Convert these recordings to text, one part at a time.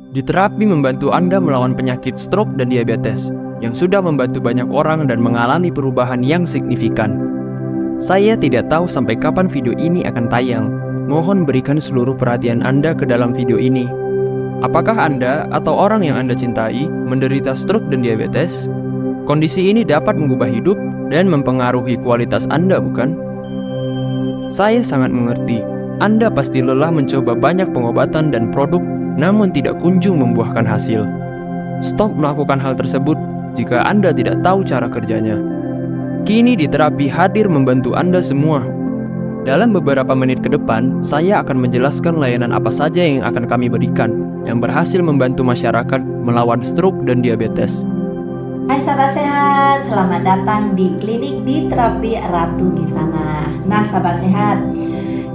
Diterapi membantu Anda melawan penyakit stroke dan diabetes, yang sudah membantu banyak orang dan mengalami perubahan yang signifikan. Saya tidak tahu sampai kapan video ini akan tayang. Mohon berikan seluruh perhatian Anda ke dalam video ini. Apakah Anda atau orang yang Anda cintai menderita stroke dan diabetes? Kondisi ini dapat mengubah hidup dan mempengaruhi kualitas Anda, bukan? Saya sangat mengerti. Anda pasti lelah mencoba banyak pengobatan dan produk, namun tidak kunjung membuahkan hasil. Stop melakukan hal tersebut jika Anda tidak tahu cara kerjanya. Kini Diterapi hadir membantu Anda semua. Dalam beberapa menit ke depan, saya akan menjelaskan layanan apa saja yang akan kami berikan yang berhasil membantu masyarakat melawan stroke dan diabetes. Hai sahabat sehat, selamat datang di klinik Diterapi Ratu Givana. Nah sahabat sehat,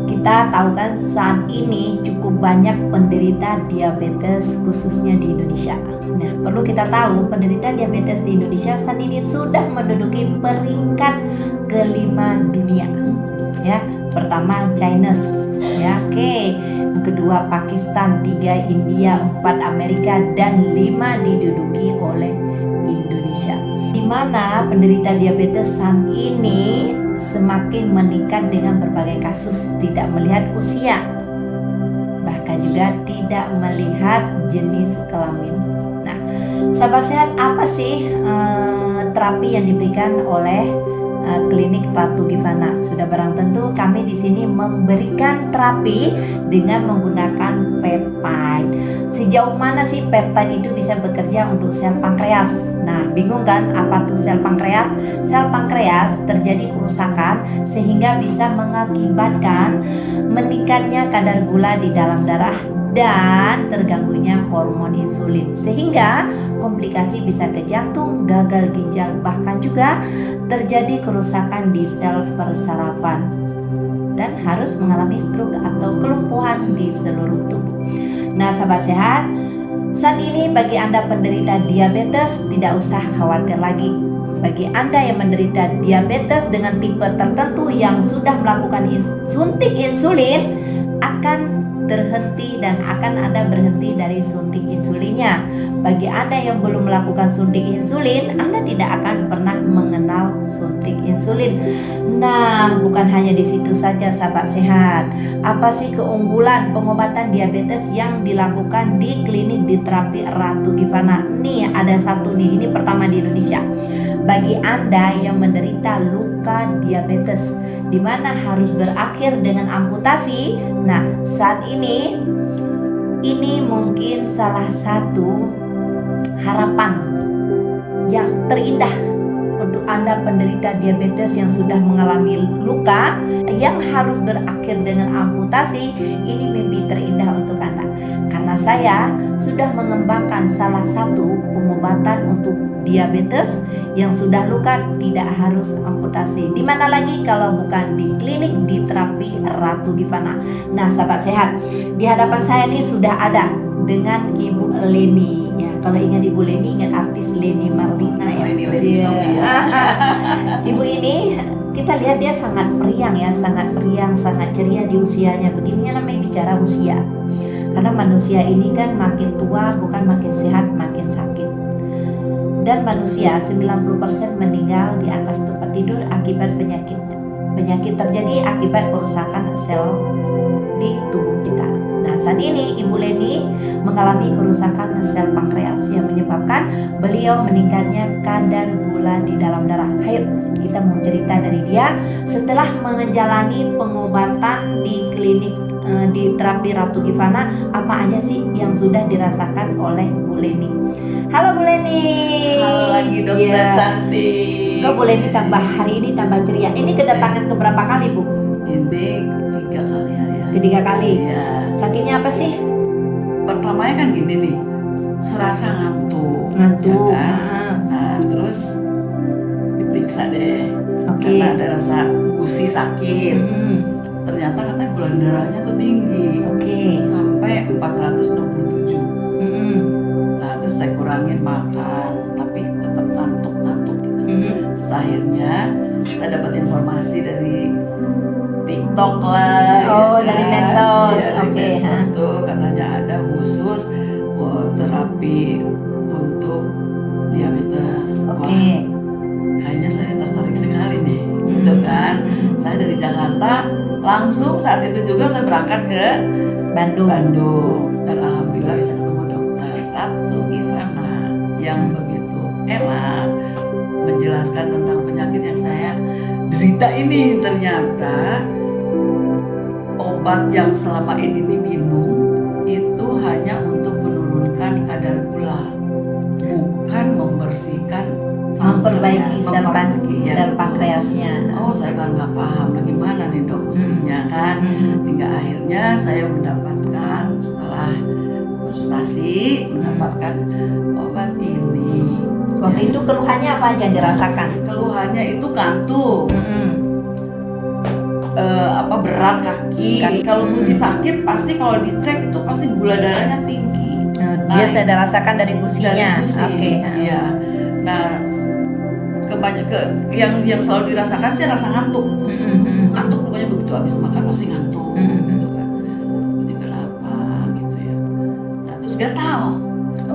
kita tahu kan saat ini cukup banyak penderita diabetes khususnya di Indonesia. Nah perlu kita tahu penderita diabetes di Indonesia saat ini sudah menduduki peringkat kelima dunia. Ya, pertama China, ya, yang kedua Pakistan, 3 India, 4 Amerika, dan 5 diduduki oleh Indonesia. Di mana penderita diabetes saat ini semakin meningkat dengan berbagai kasus, tidak melihat usia, bahkan juga tidak melihat jenis kelamin. Nah, sahabat sehat, apa sih terapi yang diberikan oleh klinik Ratu Givana? Sudah barang tentu kami di sini memberikan terapi dengan menggunakan peptide. Sejauh mana sih peptide itu bisa bekerja untuk sel pankreas? Nah, bingung kan apa tuh sel pankreas? Sel pankreas terjadi kerusakan sehingga bisa mengakibatkan meningkatnya kadar gula di dalam darah dan terganggunya hormon insulin, sehingga komplikasi bisa ke jantung, gagal ginjal, bahkan juga terjadi kerusakan di sel persarafan dan harus mengalami stroke atau kelumpuhan di seluruh tubuh. Nah sahabat sehat, saat ini bagi Anda penderita diabetes tidak usah khawatir lagi. Bagi Anda yang menderita diabetes dengan tipe tertentu yang sudah melakukan suntik insulin akan terhenti dan akan Anda berhenti dari suntik insulinnya. Bagi Anda yang belum melakukan suntik insulin, Anda tidak akan pernah mengenal suntik insulin. Nah, bukan hanya di situ saja sahabat sehat. Apa sih keunggulan pengobatan diabetes yang dilakukan di klinik Diterapi Ratu Givana? Nih ada satu nih, ini pertama di Indonesia. Bagi Anda yang menderita luka diabetes di mana harus berakhir dengan amputasi, nah saat ini mungkin salah satu harapan yang terindah untuk Anda penderita diabetes yang sudah mengalami luka yang harus berakhir dengan amputasi. Ini mimpi terindah untuk Anda, karena saya sudah mengembangkan salah satu pengobatan untuk diabetes yang sudah luka tidak harus amputasi. Di mana lagi kalau bukan di klinik Diterapi Ratu Givana. Nah sahabat sehat, di hadapan saya ini sudah ada dengan Ibu Leni. Ya, kalau ingat Ibu Leni, ingat artis Leni Marlina ya. Ibu ini kita lihat dia sangat periang ya, sangat periang, sangat ceria di usianya. Begini namanya bicara usia. Karena manusia ini kan makin tua bukan makin sehat, makin sakit. Dan manusia 90% meninggal di atas tempat tidur akibat penyakit. Penyakit terjadi akibat kerusakan sel di tubuh kita. Nah saat ini Ibu Leni mengalami kerusakan sel pankreas yang menyebabkan beliau meningkatnya kadar gula di dalam darah. Ayo kita mau cerita dari dia setelah menjalani pengobatan di klinik Diterapi Ratu Givana, apa aja sih yang sudah dirasakan oleh Bu Leni. Halo Bu Leni. Halo lagi dokter cantik. Kok Bu Leni tambah hari ini tambah ceria. Ini kedatangan keberapa kali Bu? Ini 3 kali ya. Ketiga kali. Ya. Sakitnya apa sih? Pertamanya kan gini nih, serasa ngantuk. Ngantuk. Ya kan? Nah terus diperiksa deh. Oke. Karena ada rasa gusi sakit. Ternyata katanya gula darahnya tuh tinggi. Oke. Sampai 467. Nah terus saya kurangin makan, tapi tetap ngantuk gitu. Terus akhirnya saya dapat informasi dari TikTok lah. Oh, ya dari kan? medsos. Ya, dari Oke. medsos tuh katanya ada khusus buat terapi untuk diabetes. Oke. Wah, kayaknya saya tertarik sekali nih, gitu kan. Saya dari Jakarta langsung saat itu juga saya berangkat ke Bandung dan alhamdulillah bisa ketemu dokter Ratu Ivana yang begitu enak menjelaskan tentang penyakit yang saya derita ini. Ternyata obat yang selama ini diminum itu hanya untuk menurunkan kadar gula, bukan membersihkan, Memperbaiki sel ya. pankreasnya. Oh, saya kan nggak paham lagi mana nih dok mestinya kan. Hingga akhirnya saya mendapatkan setelah konsultasi mendapatkan obat ini. Waktu itu keluhannya apa aja yang dirasakan? Keluhannya itu kantuk, berat kaki. Kalau gusi sakit pasti kalau dicek itu pasti gula darahnya tinggi. Dia saya rasakan dari gusinya. Dari gusi. Oke. Iya. Nah, yang selalu dirasakan sih rasa ngantuk. Ngantuk pokoknya begitu habis makan masih ngantuk. Gitu kan. Jadi kenapa gitu ya? Nah, terus gatal.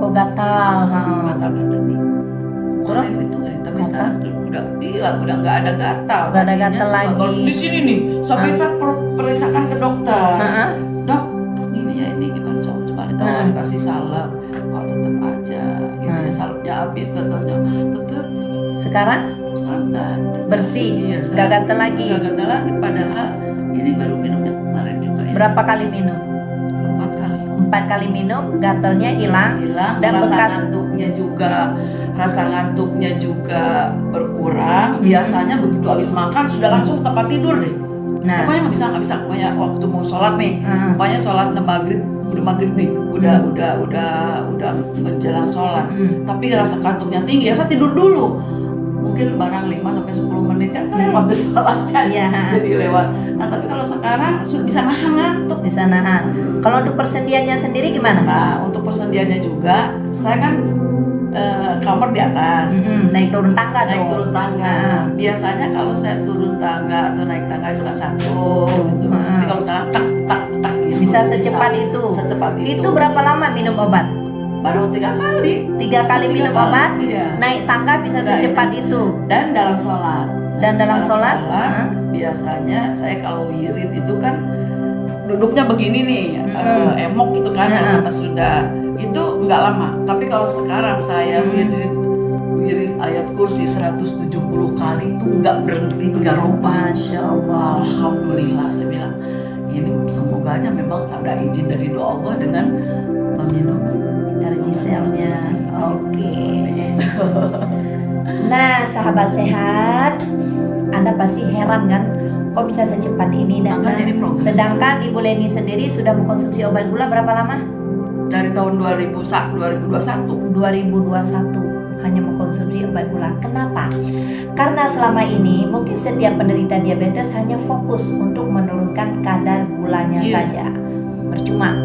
Oh, gatal. Gatal nih. Kemarin itu kan, tapi sekarang tuh udah hilang, udah nggak ada gatal. Nggak ada gatal Kakinya, lagi. kalau di sini nih, sampai saya periksakan ke dokter. Dok, gini ya ini gimana coba ditawar dikasih salep, kok tetap aja. Gitu, salepnya habis, gatalnya tetap. Sekarang Nggak ada. bersih, Iya, nggak gatal lagi. Nggak gatal lagi, padahal ini baru minumnya kemarin juga ya. Berapa kali minum? Keempat kali. 4 kali minum, gatalnya hilang. Dan Dan bekas rasa ngantuknya juga berkurang. Biasanya begitu habis makan sudah langsung tempat tidur deh. Nah, Pokoknya nggak bisa. Pokoknya waktu mau sholat nih, pokoknya sholat maghrib nih, udah menjelang sholat. Tapi rasa kantuknya tinggi, ya saya tidur dulu. Mungkin barang 5 sampai 10 menit kan waktu sholatnya, Iya. jadi lewat. Nah tapi kalau sekarang bisa nahan ngantuk. bisa nahan. Kalau untuk persendiannya sendiri gimana? Nah untuk persendiannya juga, saya kan kamar di atas. Naik turun tangga Naik dong. turun tangga. Biasanya kalau saya turun tangga atau naik tangga itu kan satu gitu. Tapi kalau sekarang tak gitu. Bisa secepat itu. Secepat itu. Itu berapa lama minum obat? Baru 3 kali. 3 kali minum kali, obat, iya. naik tangga bisa secepat itu. Dan dalam sholat. Dan dalam sholat, biasanya saya kalau wirid itu kan duduknya begini nih, emok gitu kan, kalau kita sudah itu nggak lama. Tapi kalau sekarang saya wirid ayat kursi 170 kali itu nggak berhenti, nggak lupa. Masya Allah. Alhamdulillah, saya bilang ini semoga aja memang ada izin dari doa Allah dengan meminum Ergiselnya. Oke. Nah, sahabat sehat, Anda pasti heran kan, kok bisa secepat ini dan Makanya ini progres. sedangkan Ibu Leni sendiri sudah mengkonsumsi obat gula berapa lama? Dari tahun 2021. 2021 hanya mengkonsumsi obat gula. Kenapa? Karena selama ini mungkin setiap penderita diabetes hanya fokus untuk menurunkan kadar gulanya saja. Percuma.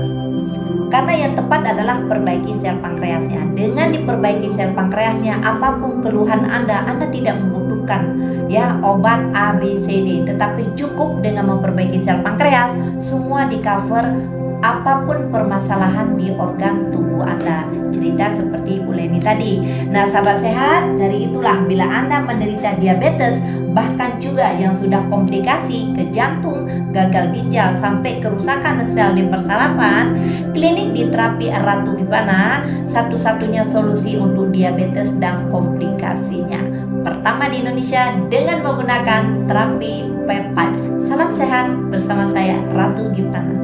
Karena yang tepat adalah perbaiki sel pankreasnya. Dengan diperbaiki sel pankreasnya, apapun keluhan Anda tidak membutuhkan obat A, B, C, D, tetapi cukup dengan memperbaiki sel pankreas, semua di cover apapun permasalahan di organ tubuh Anda. Cerita seperti Ibu Leni tadi. Nah, sahabat sehat, dari itulah bila Anda menderita diabetes, bahkan juga yang sudah komplikasi ke jantung, gagal ginjal, sampai kerusakan sel di persarafan, klinik di terapi Ratu Givana satu-satunya solusi untuk diabetes dan komplikasinya. Pertama di Indonesia dengan menggunakan terapi peptide. Salam sehat bersama saya Ratu Givana.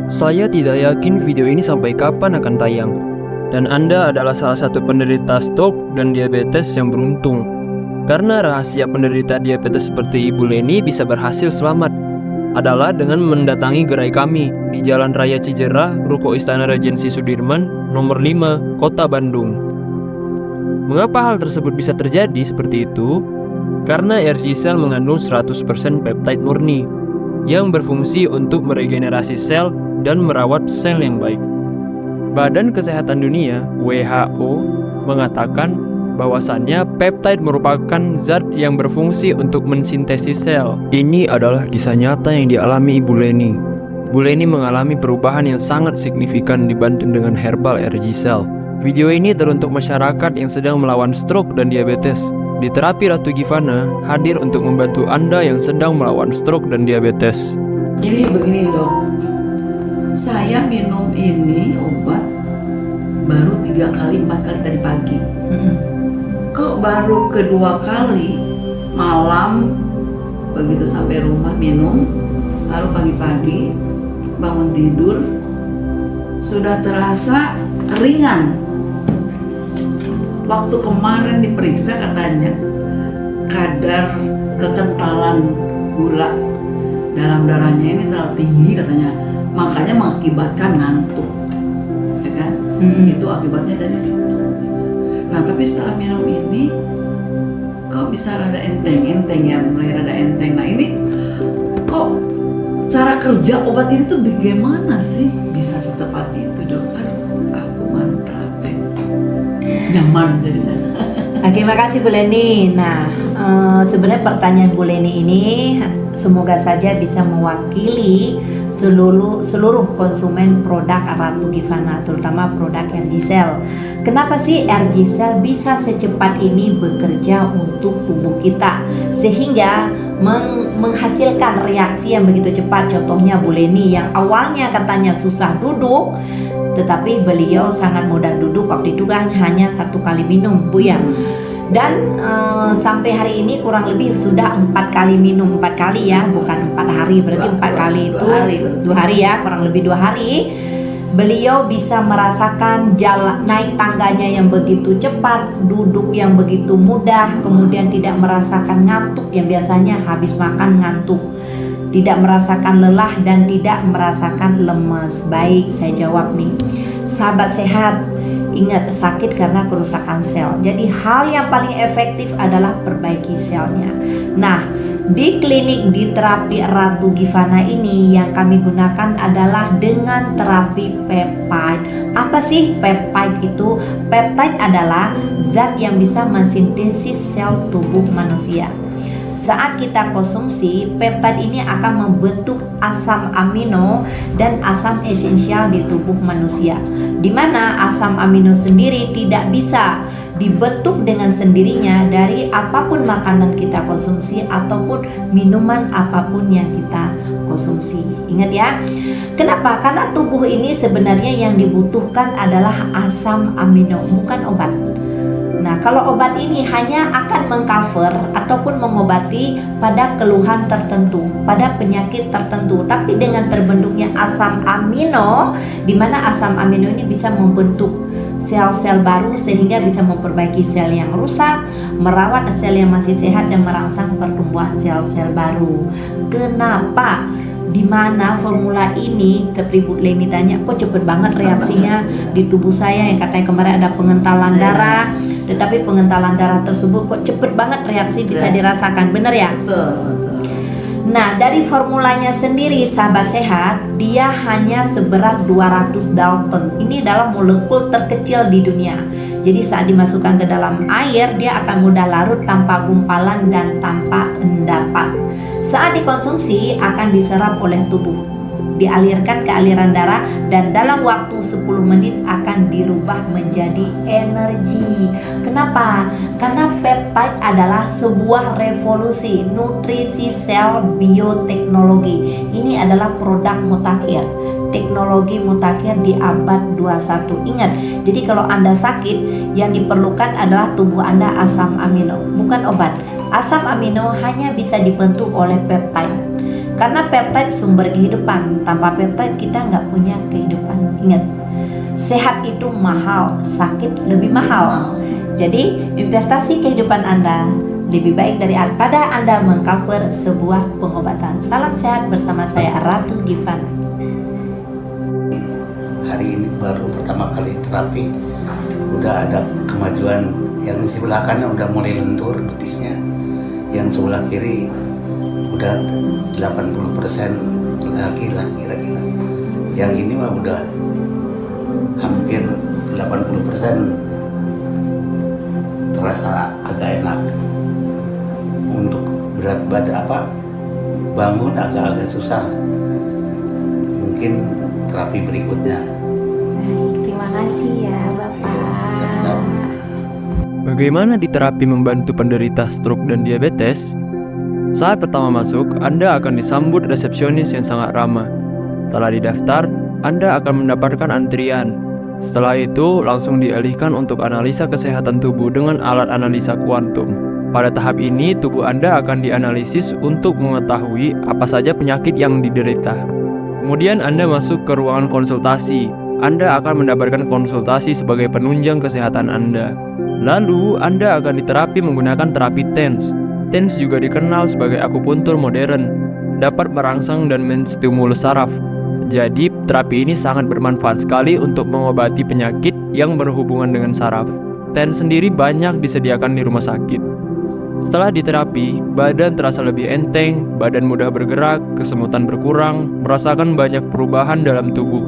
Saya tidak yakin video ini sampai kapan akan tayang. Dan Anda adalah salah satu penderita stroke dan diabetes yang beruntung. Karena rahasia penderita diabetes seperti Ibu Leni bisa berhasil selamat adalah dengan mendatangi gerai kami di Jalan Raya Cijerah, Ruko Istana Regensi Sudirman, nomor 5, Kota Bandung. Mengapa hal tersebut bisa terjadi seperti itu? Karena RG-Cell mengandung 100% peptide murni yang berfungsi untuk meregenerasi sel dan merawat sel yang baik. Badan Kesehatan Dunia (WHO) mengatakan bahwasannya peptide merupakan zat yang berfungsi untuk mensintesis sel. Ini adalah kisah nyata yang dialami Ibu Leni. Bu Leni mengalami perubahan yang sangat signifikan dibantu dengan herbal RG-Cell. Video ini teruntuk masyarakat yang sedang melawan stroke dan diabetes. Di terapi Ratu Givana hadir untuk membantu Anda yang sedang melawan stroke dan diabetes. Jadi begini dok, saya minum ini obat baru 3 kali 4 kali tadi pagi. Kok baru kedua kali malam begitu sampai rumah minum, lalu pagi-pagi bangun tidur sudah terasa ringan. Waktu kemarin diperiksa katanya kadar kekentalan gula dalam darahnya ini terlalu tinggi katanya, makanya mengakibatkan ngantuk, ya kan? Itu akibatnya dari situ. Nah tapi setelah minum ini kok bisa rada enteng ya, mulai rada enteng. Nah ini kok cara kerja obat ini tuh bagaimana sih bisa secepat itu dok? Aduh, aku mantap deh, nyaman jadinya. Oke, makasih Bu Leni. Nah, sebenarnya pertanyaan Bu Leni ini semoga saja bisa mewakili seluruh konsumen produk Ratu Givana, terutama produk RG-Cell. Kenapa sih RG-Cell bisa secepat ini bekerja untuk tubuh kita sehingga menghasilkan reaksi yang begitu cepat? Contohnya Bu Leni yang awalnya katanya susah duduk, tetapi beliau sangat mudah duduk waktu itu kan hanya 1 kali minum Bu ya. Dan sampai hari ini kurang lebih sudah 4 kali minum, 4 kali ya, bukan 4 hari, berarti 4 kali itu 2 hari ya, kurang lebih 2 hari. Beliau bisa merasakan jalan naik tangganya yang begitu cepat, duduk yang begitu mudah, kemudian tidak merasakan ngantuk yang biasanya habis makan ngantuk, tidak merasakan lelah dan tidak merasakan lemas. Baik, saya jawab nih, sahabat sehat, ingat sakit karena kerusakan sel. Jadi hal yang paling efektif adalah perbaiki selnya. Nah, di klinik di terapi Ratu Givana ini yang kami gunakan adalah dengan terapi peptide. Apa sih peptide itu? Peptide adalah zat yang bisa mensintesis sel tubuh manusia. Saat kita konsumsi, peptide ini akan membentuk asam amino dan asam esensial di tubuh manusia, di mana asam amino sendiri tidak bisa dibentuk dengan sendirinya dari apapun makanan kita konsumsi ataupun minuman apapun yang kita konsumsi. Ingat ya, kenapa? Karena tubuh ini sebenarnya yang dibutuhkan adalah asam amino, bukan obat. Nah, kalau obat ini hanya akan mengcover ataupun mengobati pada keluhan tertentu, pada penyakit tertentu, tapi dengan terbentuknya asam amino, di mana asam amino ini bisa membentuk sel-sel baru sehingga bisa memperbaiki sel yang rusak, merawat sel yang masih sehat dan merangsang pertumbuhan sel-sel baru. Kenapa? Di mana formula ini, ketribut Leni tanya, kok cepet banget reaksinya di tubuh saya yang katanya kemarin ada pengentalan darah, tetapi pengentalan darah tersebut kok cepet banget reaksi bisa dirasakan, bener ya? Nah, dari formulanya sendiri sahabat sehat, dia hanya seberat 200 Dalton. Ini adalah molekul terkecil di dunia. Jadi saat dimasukkan ke dalam air, dia akan mudah larut tanpa gumpalan dan tanpa endapan. Saat dikonsumsi akan diserap oleh tubuh, dialirkan ke aliran darah dan dalam waktu 10 menit akan dirubah menjadi energi. Kenapa? Karena peptide adalah sebuah revolusi nutrisi sel bioteknologi. Ini adalah produk mutakhir, teknologi mutakhir di abad 21. Ingat, jadi kalau Anda sakit, yang diperlukan adalah tubuh Anda asam amino, bukan obat. Asam amino hanya bisa dibentuk oleh peptide. Karena peptide sumber kehidupan. Tanpa peptide kita nggak punya kehidupan. Ingat, sehat itu mahal, sakit lebih mahal. Jadi investasi kehidupan Anda lebih baik daripada Anda mengcover sebuah pengobatan. Salam sehat bersama saya Ratu Givana. Hari ini baru pertama kali terapi, udah ada kemajuan. Yang di sebelah kanan udah mulai lentur betisnya, yang sebelah kiri udah 80% lagi lah kira-kira. Yang ini mah udah hampir 80%, terasa agak enak. Untuk berat badan bangun agak-agak susah. Mungkin terapi berikutnya. Baik, terima kasih ya Bapak. Bagaimana di terapi membantu penderita stroke dan diabetes? Saat pertama masuk, Anda akan disambut resepsionis yang sangat ramah. Setelah didaftar, Anda akan mendapatkan antrian. Setelah itu, langsung dialihkan untuk analisa kesehatan tubuh dengan alat analisa kuantum. Pada tahap ini, tubuh Anda akan dianalisis untuk mengetahui apa saja penyakit yang diderita. Kemudian Anda masuk ke ruangan konsultasi. Anda akan mendapatkan konsultasi sebagai penunjang kesehatan Anda. Lalu, Anda akan diterapi menggunakan terapi TENS. TENS juga dikenal sebagai akupuntur modern, dapat merangsang dan menstimulus saraf. Jadi, terapi ini sangat bermanfaat sekali untuk mengobati penyakit yang berhubungan dengan saraf. TENS sendiri banyak disediakan di rumah sakit. Setelah diterapi, badan terasa lebih enteng, badan mudah bergerak, kesemutan berkurang, merasakan banyak perubahan dalam tubuh.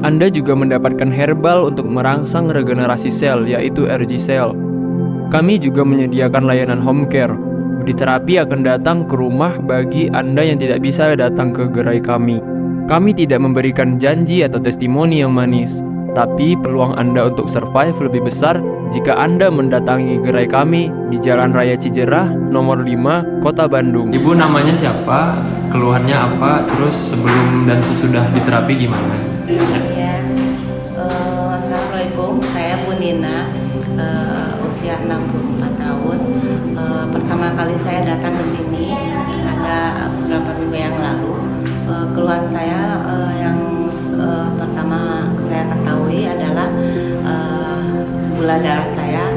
Anda juga mendapatkan herbal untuk merangsang regenerasi sel, yaitu RG Cell. Kami juga menyediakan layanan home care. Di terapi akan datang ke rumah bagi Anda yang tidak bisa datang ke gerai kami. Kami tidak memberikan janji atau testimoni yang manis, tapi peluang Anda untuk survive lebih besar jika Anda mendatangi gerai kami di Jalan Raya Cijerah, nomor 5, Kota Bandung. Ibu namanya siapa? Keluhannya apa? Terus sebelum dan sesudah diterapi gimana? Ya, Assalamualaikum, saya Bu Nina, usia 64 tahun. Pertama kali saya datang ke sini ada beberapa minggu yang lalu. Keluhan saya yang pertama saya ketahui adalah gula darah saya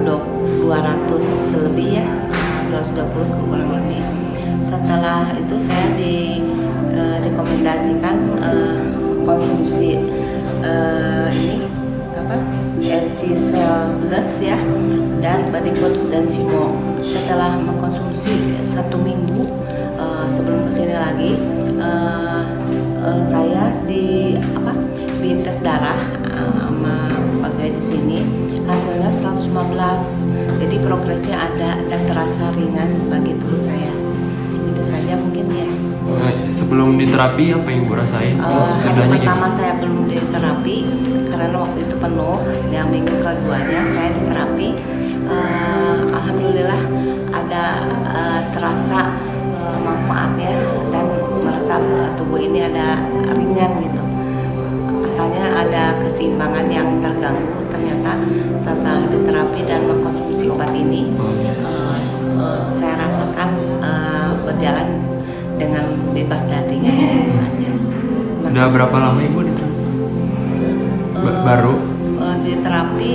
200 lebih ya, 220 kurang lebih. Setelah itu saya direkomendasikan konsumsi ini RG Cell Plus ya, dan berikut dan Simo. Setelah mengkonsumsi 1 minggu sebelum kesini lagi, saya di tes darah sama pegawai di sini, hasilnya 115. Jadi progresnya ada dan terasa ringan bagi tubuh saya. Itu saja mungkin ya. Sebelum diterapi apa yang Ibu rasain? Pertama saya belum diterapi karena waktu itu penuh. Yang minggu keduanya saya diterapi. Alhamdulillah ada terasa manfaatnya dan merasa tubuh ini ada ringan gitu. Asalnya ada keseimbangan yang terganggu, ternyata setelah diterapi dan mengkonsumsi obat ini, saya rasakan berjalan dengan bebas darinya. Udah berapa lama Ibu diterapi? Baru? Diterapi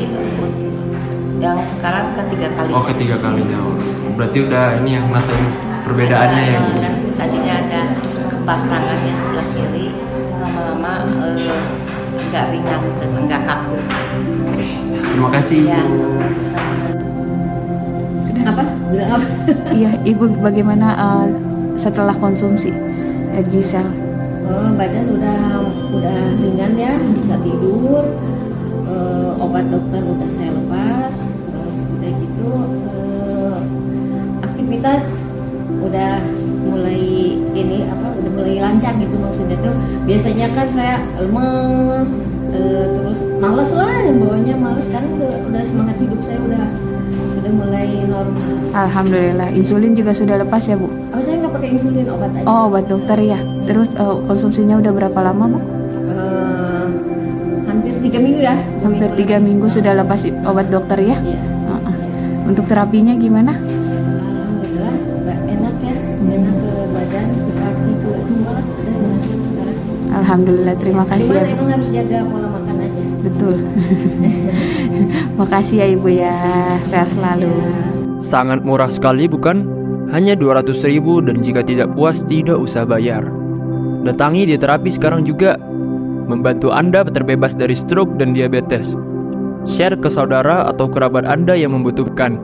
yang sekarang ketiga kali. Oh, ketiga kalinya. Berarti udah ini yang ngerasain perbedaannya ya? Dan tadinya ada kepas tangan yang sebelah kiri, lama-lama agak ringan dan enggak kaku. Terima kasih Ibu. Ya. Apa? Bilang apa? Iya, Ibu bagaimana setelah konsumsi RG Cell? Badan udah ringan ya, bisa tidur. Obat dokter udah saya lepas, terus udah gitu aktivitas udah mulai udah mulai lancar gitu, maksudnya tuh biasanya kan saya lemes, terus males lah, yang bawahnya males. Sekarang udah semangat hidup saya sudah mulai normal. Alhamdulillah. Insulin juga sudah lepas ya Bu? Oh, saya nggak pakai insulin, obat aja. Oh, obat dokter ya. Terus konsumsinya udah berapa lama Bu? Hampir 3 minggu ya. Hampir 3 minggu sudah lepas obat dokter ya? Iya. Untuk terapinya gimana? Alhamdulillah, enak ya, enak ke badan, ke kaki, ke semua lah, udah enakin sekarang. Alhamdulillah, terima kasih. Cuman ya. emang harus jaga pola makan aja. Betul. Makasih ya Ibu ya, sehat selalu. Sangat murah sekali bukan? Hanya 200.000 dan jika tidak puas tidak usah bayar. Datangi di terapi sekarang juga. Membantu Anda terbebas dari stroke dan diabetes. Share ke saudara atau kerabat Anda yang membutuhkan.